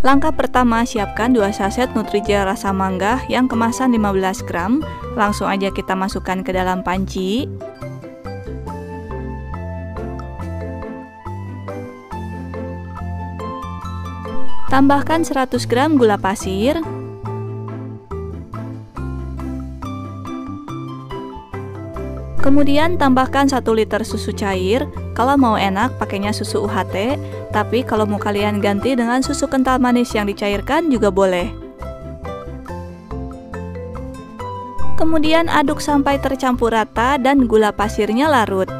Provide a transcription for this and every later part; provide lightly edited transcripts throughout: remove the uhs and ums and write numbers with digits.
Langkah pertama, siapkan 2 saset Nutrijel rasa mangga yang kemasan 15 gram. Langsung aja kita masukkan ke dalam panci. Tambahkan 100 gram gula pasir. Kemudian tambahkan 1 liter susu cair. Kalau mau enak pakainya susu UHT, tapi kalau mau kalian ganti dengan susu kental manis yang dicairkan juga boleh. Kemudian aduk sampai tercampur rata dan gula pasirnya larut.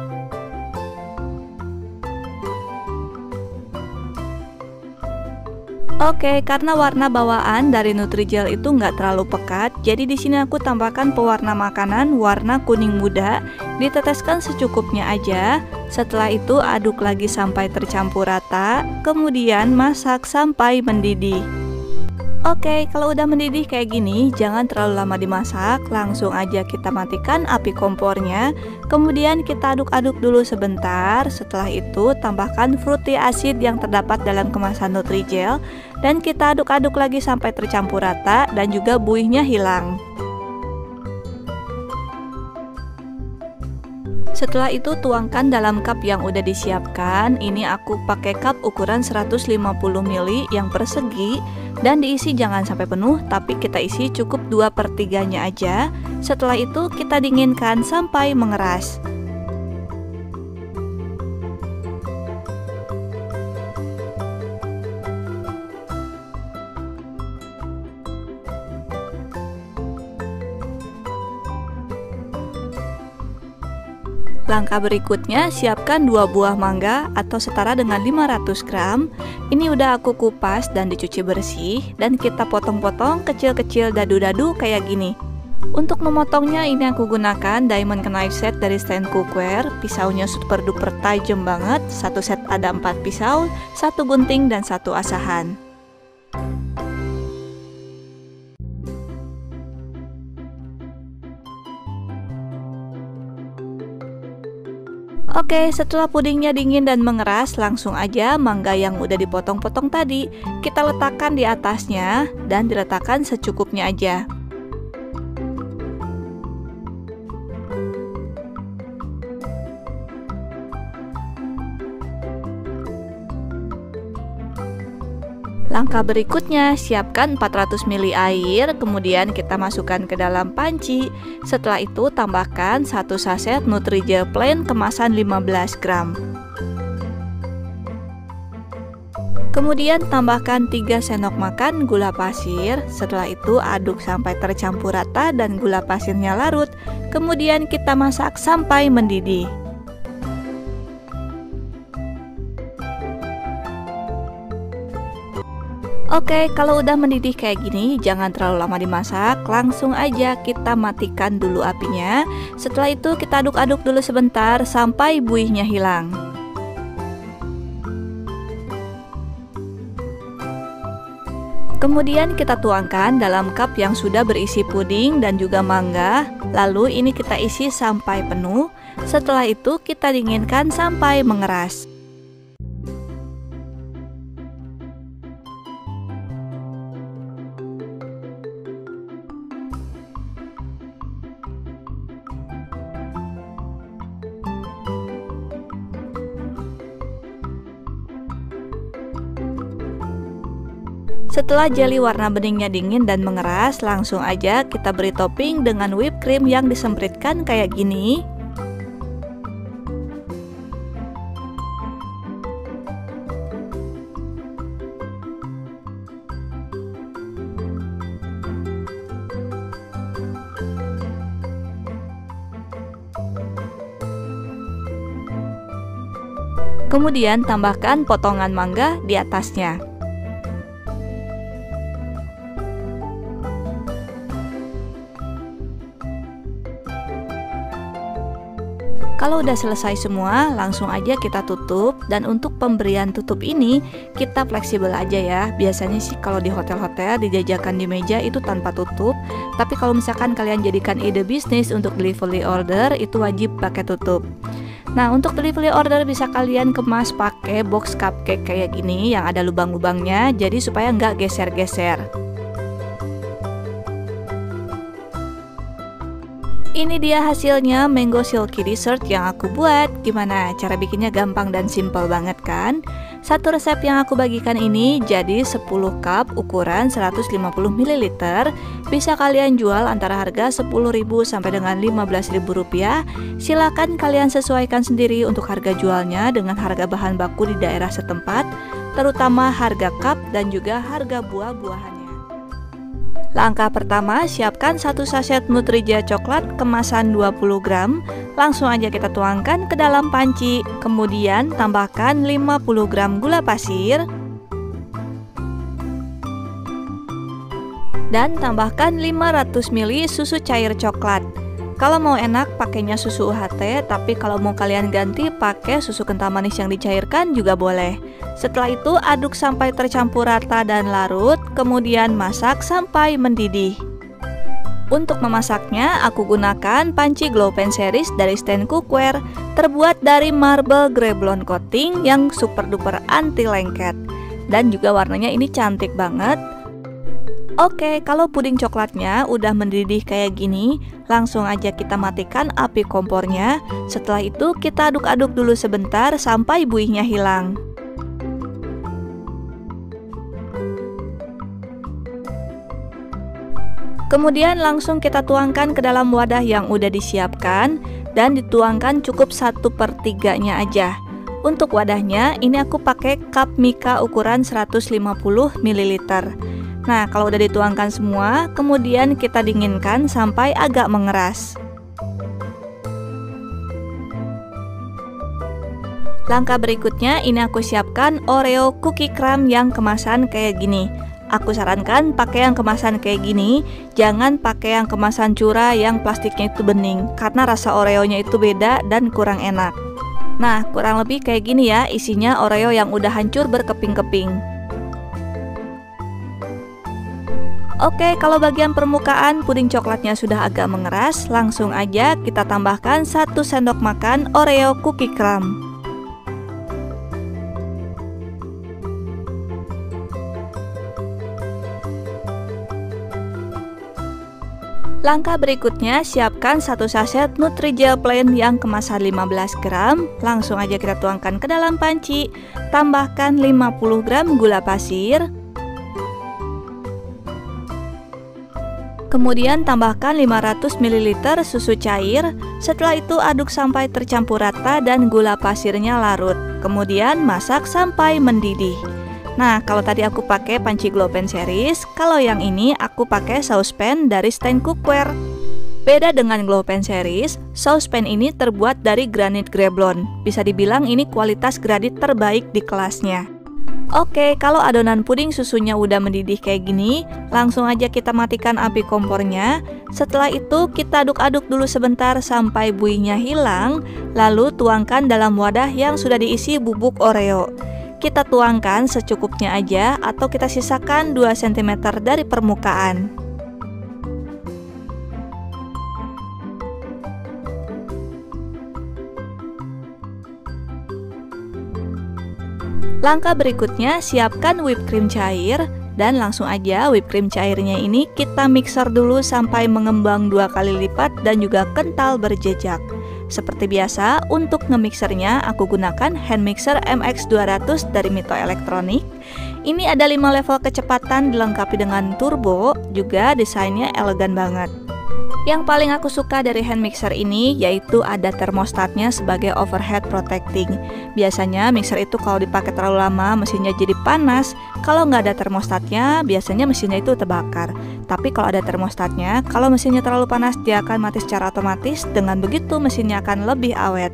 Oke, karena warna bawaan dari Nutrijel itu nggak terlalu pekat, jadi di sini aku tambahkan pewarna makanan warna kuning muda, diteteskan secukupnya aja. Setelah itu aduk lagi sampai tercampur rata, kemudian masak sampai mendidih. Oke, kalau udah mendidih kayak gini, jangan terlalu lama dimasak, langsung aja kita matikan api kompornya. Kemudian kita aduk-aduk dulu sebentar. Setelah itu tambahkan fruity acid yang terdapat dalam kemasan Nutrijel, dan kita aduk-aduk lagi sampai tercampur rata dan juga buihnya hilang. Setelah itu tuangkan dalam cup yang udah disiapkan. Ini aku pakai cup ukuran 150 ml yang persegi, dan diisi jangan sampai penuh, tapi kita isi cukup 2/3-nya aja. Setelah itu kita dinginkan sampai mengeras. Langkah berikutnya, siapkan 2 buah mangga atau setara dengan 500 gram. Ini udah aku kupas dan dicuci bersih, dan kita potong-potong kecil-kecil dadu-dadu kayak gini. Untuk memotongnya ini aku gunakan diamond knife set dari stand cookware. Pisaunya super duper tajam banget. Satu set ada 4 pisau, 1 gunting dan 1 asahan. Oke, setelah pudingnya dingin dan mengeras, langsung aja mangga yang udah dipotong-potong tadi kita letakkan di atasnya dan diletakkan secukupnya aja. Langkah berikutnya, siapkan 400 ml air, kemudian kita masukkan ke dalam panci. Setelah itu tambahkan 1 saset Nutrijel plain kemasan 15 gram. Kemudian tambahkan 3 sendok makan gula pasir. Setelah itu aduk sampai tercampur rata dan gula pasirnya larut. Kemudian kita masak sampai mendidih. Oke, kalau udah mendidih kayak gini, jangan terlalu lama dimasak, langsung aja kita matikan dulu apinya. Setelah itu kita aduk-aduk dulu sebentar sampai buihnya hilang. Kemudian kita tuangkan dalam cup yang sudah berisi puding dan juga mangga. Lalu ini kita isi sampai penuh. Setelah itu kita dinginkan sampai mengeras. Setelah jelly warna beningnya dingin dan mengeras, langsung aja kita beri topping dengan whipped cream yang disempritkan kayak gini. Kemudian tambahkan potongan mangga di atasnya. Kalau udah selesai semua, langsung aja kita tutup. Dan untuk pemberian tutup ini, kita fleksibel aja ya. Biasanya sih kalau di hotel-hotel dijajakan di meja itu tanpa tutup. Tapi kalau misalkan kalian jadikan ide bisnis untuk delivery order, itu wajib pakai tutup. Nah, untuk delivery order bisa kalian kemas pakai box cupcake kayak gini yang ada lubang-lubangnya, jadi supaya nggak geser-geser. Ini dia hasilnya mango silky dessert yang aku buat. Gimana? Cara bikinnya gampang dan simple banget kan? Satu resep yang aku bagikan ini jadi 10 cup ukuran 150 ml. Bisa kalian jual antara harga 10.000 sampai dengan 15.000 rupiah. Silakan kalian sesuaikan sendiri untuk harga jualnya dengan harga bahan baku di daerah setempat, terutama harga cup dan juga harga buah-buahannya. Langkah pertama, siapkan 1 sachet Nutrijel coklat kemasan 20 gram. Langsung aja kita tuangkan ke dalam panci. Kemudian tambahkan 50 gram gula pasir. Dan tambahkan 500 ml susu cair coklat. Kalau mau enak pakainya susu UHT, tapi kalau mau kalian ganti pakai susu kental manis yang dicairkan juga boleh. Setelah itu aduk sampai tercampur rata dan larut, kemudian masak sampai mendidih. Untuk memasaknya, aku gunakan panci Glow Pen series dari Stand Cookware, terbuat dari marble grey blonde coating yang super duper anti lengket. Dan juga warnanya ini cantik banget. Oke, kalau puding coklatnya udah mendidih kayak gini, langsung aja kita matikan api kompornya. Setelah itu kita aduk-aduk dulu sebentar sampai buihnya hilang. Kemudian langsung kita tuangkan ke dalam wadah yang udah disiapkan dan dituangkan cukup 1/3-nya aja. Untuk wadahnya ini aku pakai cup Mika ukuran 150 ml. Nah, kalau udah dituangkan semua, kemudian kita dinginkan sampai agak mengeras. Langkah berikutnya ini aku siapkan Oreo cookie crumb yang kemasan kayak gini. Aku sarankan pakai yang kemasan kayak gini, jangan pakai yang kemasan curah yang plastiknya itu bening, karena rasa Oreonya itu beda dan kurang enak. Nah, kurang lebih kayak gini ya, isinya Oreo yang udah hancur berkeping-keping. Oke, kalau bagian permukaan puding coklatnya sudah agak mengeras, langsung aja kita tambahkan 1 sendok makan Oreo cookie crumb. Langkah berikutnya, siapkan 1 sachet Nutrijel plain yang kemasan 15 gram. Langsung aja kita tuangkan ke dalam panci. Tambahkan 50 gram gula pasir. Kemudian tambahkan 500 ml susu cair. Setelah itu aduk sampai tercampur rata dan gula pasirnya larut. Kemudian masak sampai mendidih. Nah, kalau tadi aku pakai panci Glow Pen series, kalau yang ini aku pakai saucepan dari Stand Cookware. Beda dengan Glow Pen series, saucepan ini terbuat dari granit grey blonde. Bisa dibilang ini kualitas granit terbaik di kelasnya. Oke, kalau adonan puding susunya udah mendidih kayak gini, langsung aja kita matikan api kompornya. Setelah itu kita aduk-aduk dulu sebentar sampai buihnya hilang, lalu tuangkan dalam wadah yang sudah diisi bubuk Oreo. Kita tuangkan secukupnya aja atau kita sisakan 2 cm dari permukaan. Langkah berikutnya, siapkan whipped cream cair dan langsung aja whipped cream cairnya ini kita mixer dulu sampai mengembang 2 kali lipat dan juga kental berjejak. Seperti biasa, untuk nge-mixernya aku gunakan hand mixer MX200 dari Mito Elektronik. Ini ada 5 level kecepatan dilengkapi dengan turbo, juga desainnya elegan banget. Yang paling aku suka dari hand mixer ini yaitu ada termostatnya sebagai overhead protecting. Biasanya mixer itu kalau dipakai terlalu lama mesinnya jadi panas. Kalau nggak ada termostatnya biasanya mesinnya itu terbakar. Tapi kalau ada termostatnya, kalau mesinnya terlalu panas dia akan mati secara otomatis. Dengan begitu mesinnya akan lebih awet.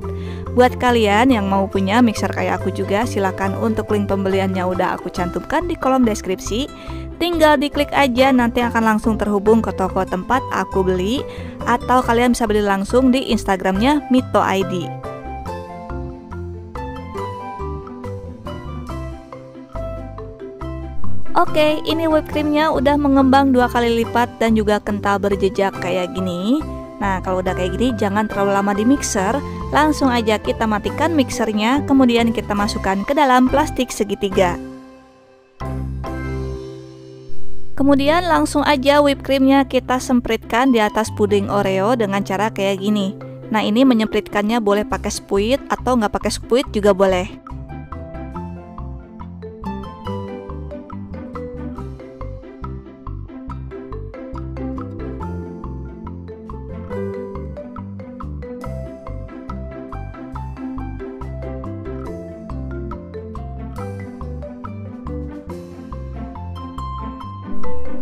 Buat kalian yang mau punya mixer kayak aku juga, silakan untuk link pembeliannya udah aku cantumkan di kolom deskripsi. Tinggal diklik aja, nanti akan langsung terhubung ke toko tempat aku beli, atau kalian bisa beli langsung di Instagramnya Mito ID. Oke, ini whipped creamnya udah mengembang 2 kali lipat dan juga kental berjejak kayak gini. Nah, kalau udah kayak gini jangan terlalu lama di mixer, Langsung aja kita matikan mixernya, kemudian kita masukkan ke dalam plastik segitiga. Kemudian langsung aja whipped creamnya kita sempritkan di atas puding Oreo dengan cara kayak gini. Nah, ini menyempritkannya boleh pakai spuit atau nggak pakai spuit juga boleh.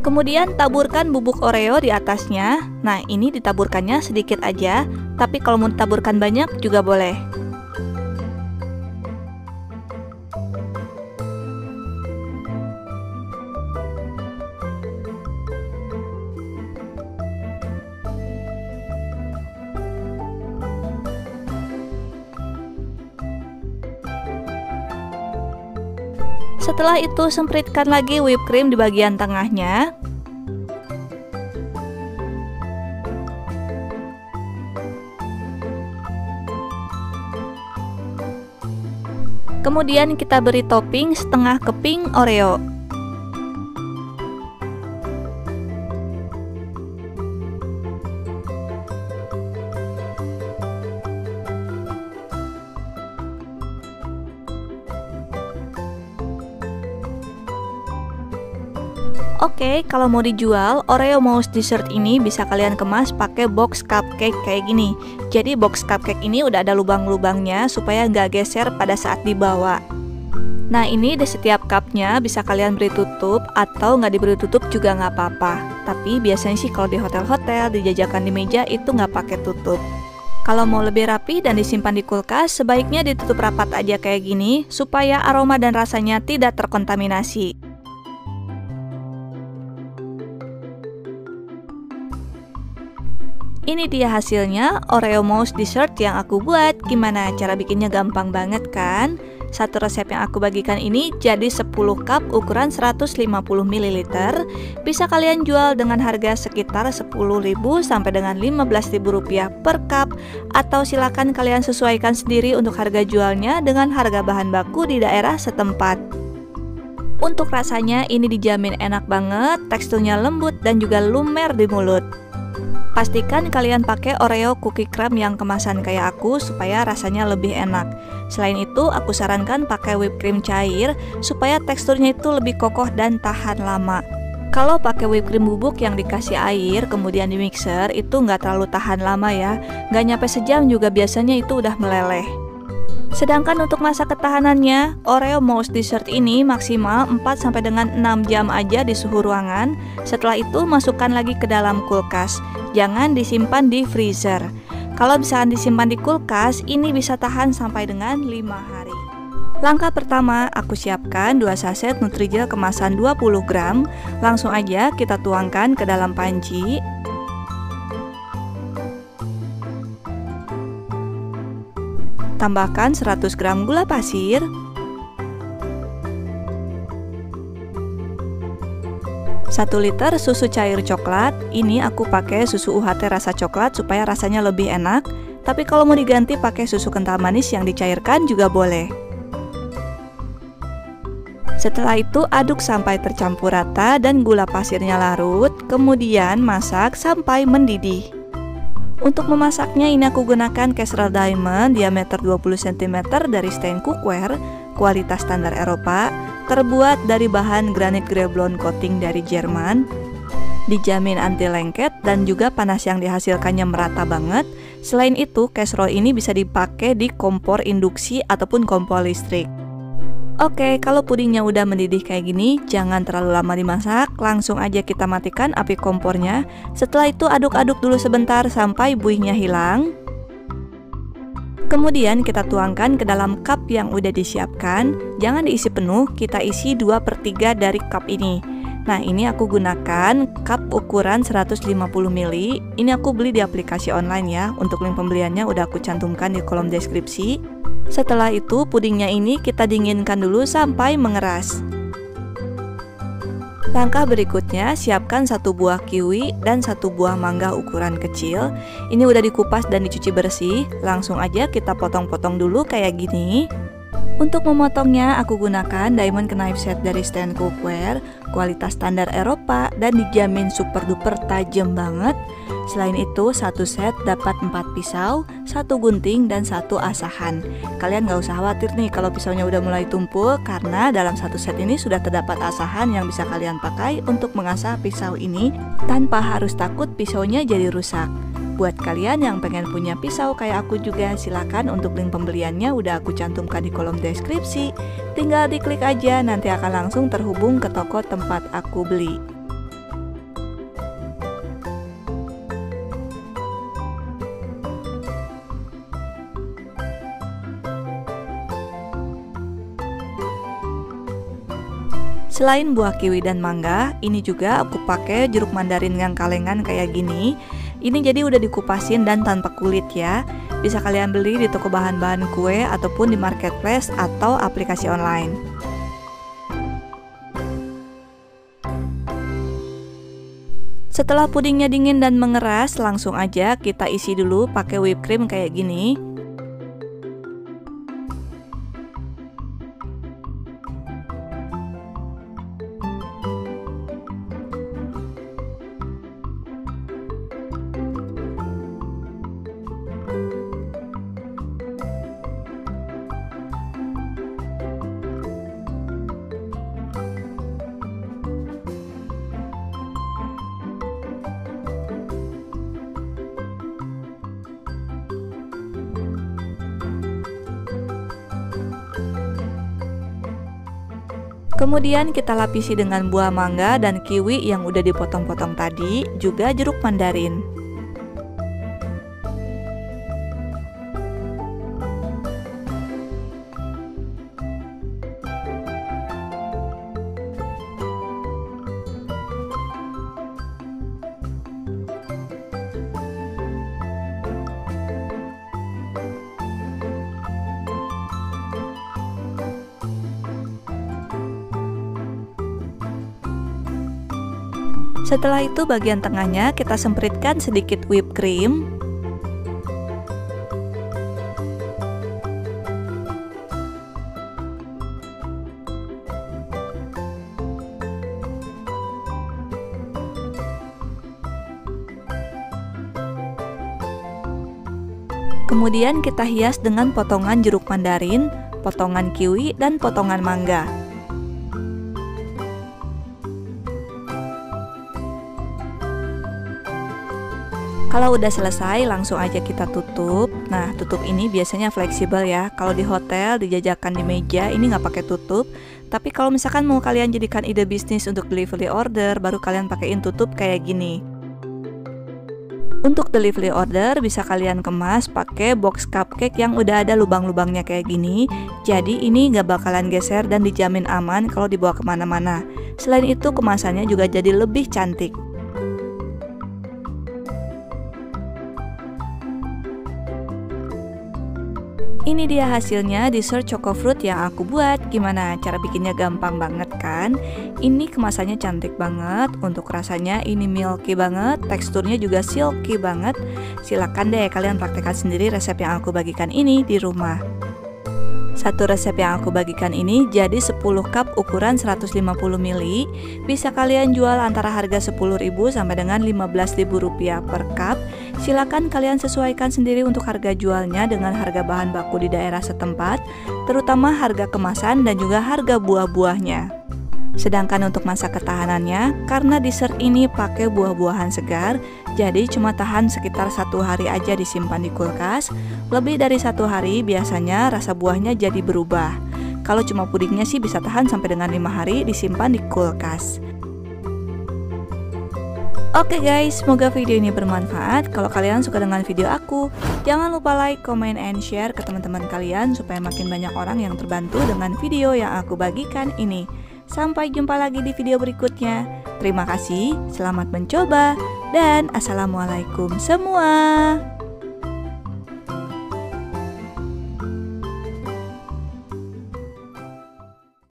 Kemudian taburkan bubuk Oreo di atasnya. Nah, ini ditaburkannya sedikit aja, tapi kalau mau ditaburkan banyak juga boleh. Setelah itu sempritkan lagi whipped cream di bagian tengahnya. Kemudian kita beri topping setengah keping Oreo. Oke, kalau mau dijual, Oreo Mouse Dessert ini bisa kalian kemas pakai box cupcake kayak gini. Jadi box cupcake ini udah ada lubang-lubangnya supaya nggak geser pada saat dibawa. Nah, ini di setiap cupnya bisa kalian beri tutup atau nggak diberi tutup juga nggak apa-apa. Tapi biasanya sih kalau di hotel-hotel dijajakan di meja itu nggak pakai tutup. Kalau mau lebih rapi dan disimpan di kulkas, sebaiknya ditutup rapat aja kayak gini supaya aroma dan rasanya tidak terkontaminasi. Ini dia hasilnya, Oreo Mouse Dessert yang aku buat. Gimana cara bikinnya? Gampang banget kan? Satu resep yang aku bagikan ini jadi 10 cup ukuran 150 ml. Bisa kalian jual dengan harga sekitar 10.000 sampai dengan 15.000 rupiah per cup. Atau silakan kalian sesuaikan sendiri untuk harga jualnya dengan harga bahan baku di daerah setempat. Untuk rasanya ini dijamin enak banget, teksturnya lembut dan juga lumer di mulut. Pastikan kalian pakai Oreo cookie crumb yang kemasan kayak aku supaya rasanya lebih enak. Selain itu, aku sarankan pakai whipped cream cair supaya teksturnya itu lebih kokoh dan tahan lama. Kalau pakai whipped cream bubuk yang dikasih air kemudian di mixer itu nggak terlalu tahan lama ya. Nggak nyampe sejam juga biasanya itu udah meleleh. Sedangkan untuk masa ketahanannya, Oreo Mouse Dessert ini maksimal 4 sampai dengan 6 jam aja di suhu ruangan. Setelah itu masukkan lagi ke dalam kulkas. Jangan disimpan di freezer. Kalau misalkan disimpan di kulkas, ini bisa tahan sampai dengan 5 hari. Langkah pertama, aku siapkan 2 saset Nutrijel kemasan 20 gram. Langsung aja kita tuangkan ke dalam panci. Tambahkan 100 gram gula pasir, 1 liter susu cair coklat. Ini aku pakai susu UHT rasa coklat supaya rasanya lebih enak. Tapi kalau mau diganti pakai susu kental manis yang dicairkan juga boleh. Setelah itu aduk sampai tercampur rata dan gula pasirnya larut. Kemudian masak sampai mendidih. Untuk memasaknya ini aku gunakan casserole diamond diameter 20 cm dari stain cookware, kualitas standar Eropa, terbuat dari bahan granit grey blonde coating dari Jerman. Dijamin anti lengket dan juga panas yang dihasilkannya merata banget. Selain itu, casserole ini bisa dipakai di kompor induksi ataupun kompor listrik. Oke, kalau pudingnya udah mendidih kayak gini, jangan terlalu lama dimasak, langsung aja kita matikan api kompornya. Setelah itu aduk-aduk dulu sebentar sampai buihnya hilang. Kemudian kita tuangkan ke dalam cup yang udah disiapkan. Jangan diisi penuh, kita isi 2/3 dari cup ini. Nah, ini aku gunakan cup ukuran 150 ml. Ini aku beli di aplikasi online ya. Untuk link pembeliannya udah aku cantumkan di kolom deskripsi. Setelah itu pudingnya ini kita dinginkan dulu sampai mengeras. Langkah berikutnya, siapkan satu buah kiwi dan satu buah mangga ukuran kecil. Ini udah dikupas dan dicuci bersih. Langsung aja kita potong-potong dulu kayak gini. Untuk memotongnya, aku gunakan diamond knife set dari Stand Cookware, kualitas standar Eropa dan dijamin super duper tajam banget. Selain itu, satu set dapat 4 pisau, satu gunting dan satu asahan. Kalian gak usah khawatir nih kalau pisaunya udah mulai tumpul, karena dalam satu set ini sudah terdapat asahan yang bisa kalian pakai untuk mengasah pisau ini tanpa harus takut pisaunya jadi rusak. Buat kalian yang pengen punya pisau kayak aku juga, silakan untuk link pembeliannya udah aku cantumkan di kolom deskripsi. Tinggal diklik aja, nanti akan langsung terhubung ke toko tempat aku beli. Selain buah kiwi dan mangga, ini juga aku pakai jeruk mandarin yang kalengan kayak gini. Ini jadi udah dikupasin dan tanpa kulit ya. Bisa kalian beli di toko bahan-bahan kue ataupun di marketplace atau aplikasi online. Setelah pudingnya dingin dan mengeras, langsung aja kita isi dulu pakai whipped cream kayak gini. Kemudian kita lapisi dengan buah mangga dan kiwi yang udah dipotong-potong tadi, juga jeruk mandarin. Setelah itu bagian tengahnya kita sempritkan sedikit whipped cream. Kemudian kita hias dengan potongan jeruk mandarin, potongan kiwi, dan potongan mangga. Kalau udah selesai, langsung aja kita tutup. Nah, tutup ini biasanya fleksibel ya. Kalau di hotel dijajakan di meja, ini nggak pakai tutup. Tapi kalau misalkan mau kalian jadikan ide bisnis untuk delivery order, baru kalian pakaiin tutup kayak gini. Untuk delivery order bisa kalian kemas pakai box cupcake yang udah ada lubang-lubangnya kayak gini. Jadi ini nggak bakalan geser dan dijamin aman kalau dibawa kemana-mana. Selain itu kemasannya juga jadi lebih cantik. Ini dia hasilnya dessert choco fruit yang aku buat. Gimana? Cara bikinnya gampang banget kan? Ini kemasannya cantik banget. Untuk rasanya ini milky banget. Teksturnya juga silky banget. Silakan deh kalian praktekkan sendiri resep yang aku bagikan ini di rumah. Satu resep yang aku bagikan ini jadi 10 cup ukuran 150 ml. Bisa kalian jual antara harga 10.000 sampai dengan 15.000 rupiah per cup. Silakan kalian sesuaikan sendiri untuk harga jualnya dengan harga bahan baku di daerah setempat, terutama harga kemasan dan juga harga buah-buahnya. Sedangkan untuk masa ketahanannya, karena dessert ini pakai buah-buahan segar, jadi cuma tahan sekitar 1 hari aja disimpan di kulkas. Lebih dari 1 hari biasanya rasa buahnya jadi berubah. Kalau cuma pudingnya sih bisa tahan sampai dengan 5 hari disimpan di kulkas. Oke guys, semoga video ini bermanfaat. Kalau kalian suka dengan video aku, jangan lupa like, comment, and share ke teman-teman kalian supaya makin banyak orang yang terbantu dengan video yang aku bagikan ini. Sampai jumpa lagi di video berikutnya. Terima kasih, selamat mencoba, dan assalamualaikum semua.